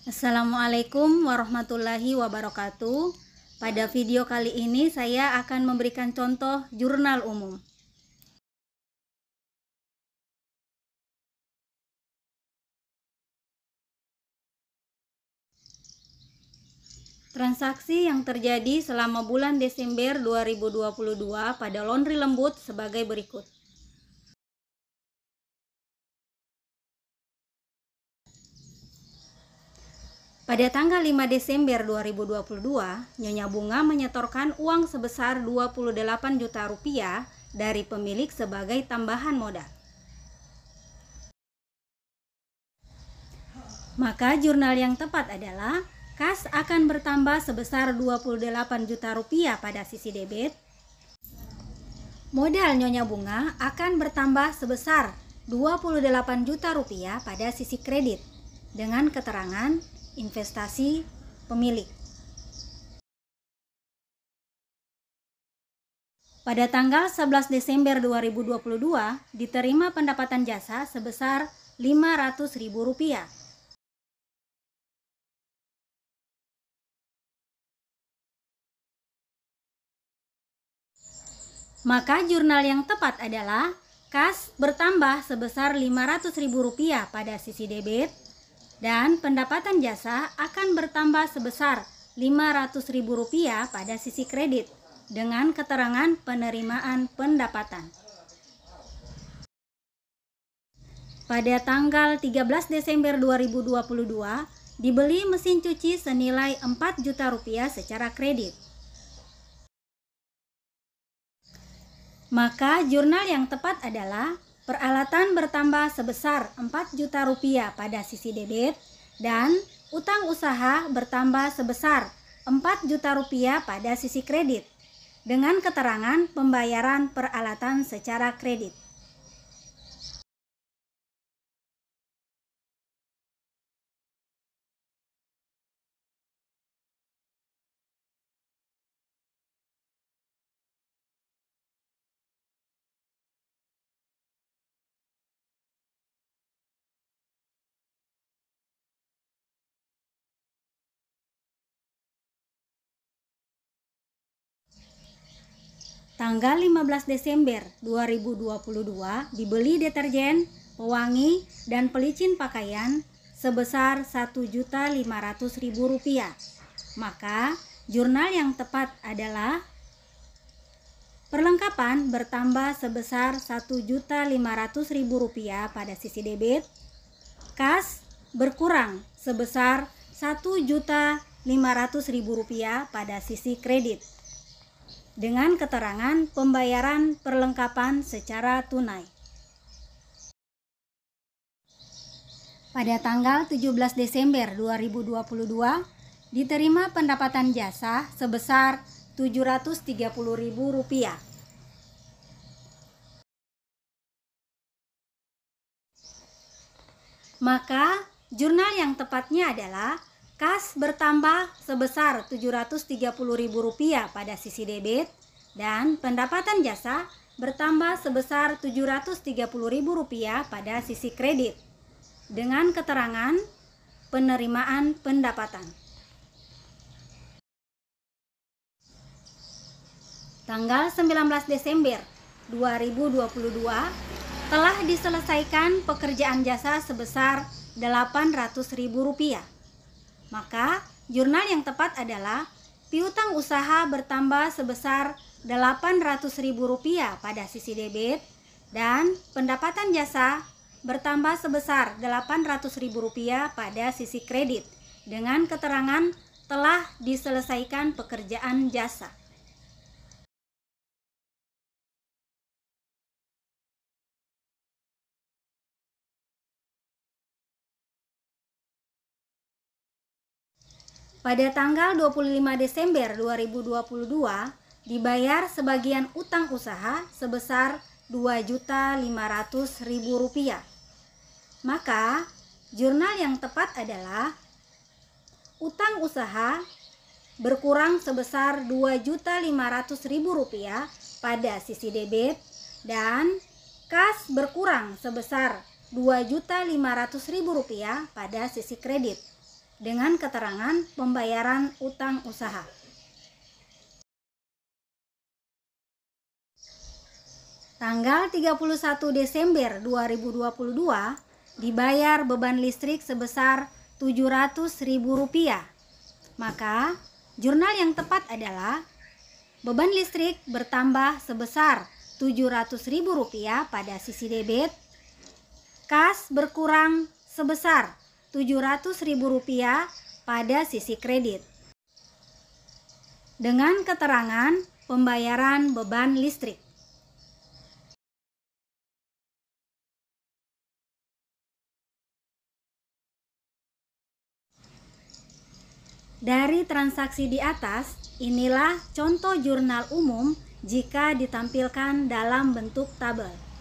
Assalamualaikum warahmatullahi wabarakatuh. Pada video kali ini saya akan memberikan contoh jurnal umum. Transaksi yang terjadi selama bulan Desember 2022 pada Laundry Lembut sebagai berikut. Pada tanggal 5 Desember 2022, Nyonya Bunga menyetorkan uang sebesar 28 juta rupiah dari pemilik sebagai tambahan modal. Maka jurnal yang tepat adalah kas akan bertambah sebesar 28 juta rupiah pada sisi debit. Modal Nyonya Bunga akan bertambah sebesar 28 juta rupiah pada sisi kredit dengan keterangan investasi pemilik. Pada tanggal 11 Desember 2022 diterima pendapatan jasa sebesar Rp500.000. Maka jurnal yang tepat adalah kas bertambah sebesar Rp500.000 pada sisi debit dan pendapatan jasa akan bertambah sebesar Rp500.000 pada sisi kredit dengan keterangan penerimaan pendapatan. Pada tanggal 13 Desember 2022 dibeli mesin cuci senilai Rp4 juta secara kredit. Maka jurnal yang tepat adalah peralatan bertambah sebesar Rp4 juta pada sisi debit dan utang usaha bertambah sebesar Rp4 juta pada sisi kredit dengan keterangan pembayaran peralatan secara kredit. Tanggal 15 Desember 2022 dibeli deterjen, pewangi, dan pelicin pakaian sebesar Rp1.500.000. Maka jurnal yang tepat adalah perlengkapan bertambah sebesar Rp1.500.000 pada sisi debit, kas berkurang sebesar Rp1.500.000 pada sisi kredit dengan keterangan pembayaran perlengkapan secara tunai. Pada tanggal 17 Desember 2022 diterima pendapatan jasa sebesar Rp730.000. Maka jurnal yang tepatnya adalah kas bertambah sebesar Rp730.000 pada sisi debit dan pendapatan jasa bertambah sebesar Rp730.000 pada sisi kredit dengan keterangan penerimaan pendapatan. Tanggal 19 Desember 2022 telah diselesaikan pekerjaan jasa sebesar Rp800.000. Maka jurnal yang tepat adalah piutang usaha bertambah sebesar Rp800.000 pada sisi debit dan pendapatan jasa bertambah sebesar Rp800.000 pada sisi kredit dengan keterangan telah diselesaikan pekerjaan jasa. Pada tanggal 25 Desember 2022 dibayar sebagian utang usaha sebesar Rp2.500.000. Maka jurnal yang tepat adalah utang usaha berkurang sebesar Rp2.500.000 pada sisi debit dan kas berkurang sebesar Rp2.500.000 pada sisi kredit dengan keterangan pembayaran utang usaha. Tanggal 31 Desember 2022 dibayar beban listrik sebesar Rp700.000. Maka jurnal yang tepat adalah beban listrik bertambah sebesar Rp700.000 pada sisi debit, kas berkurang sebesar Rp700.000 pada sisi kredit. Dengan keterangan pembayaran beban listrik. Dari transaksi di atas, inilah contoh jurnal umum jika ditampilkan dalam bentuk tabel.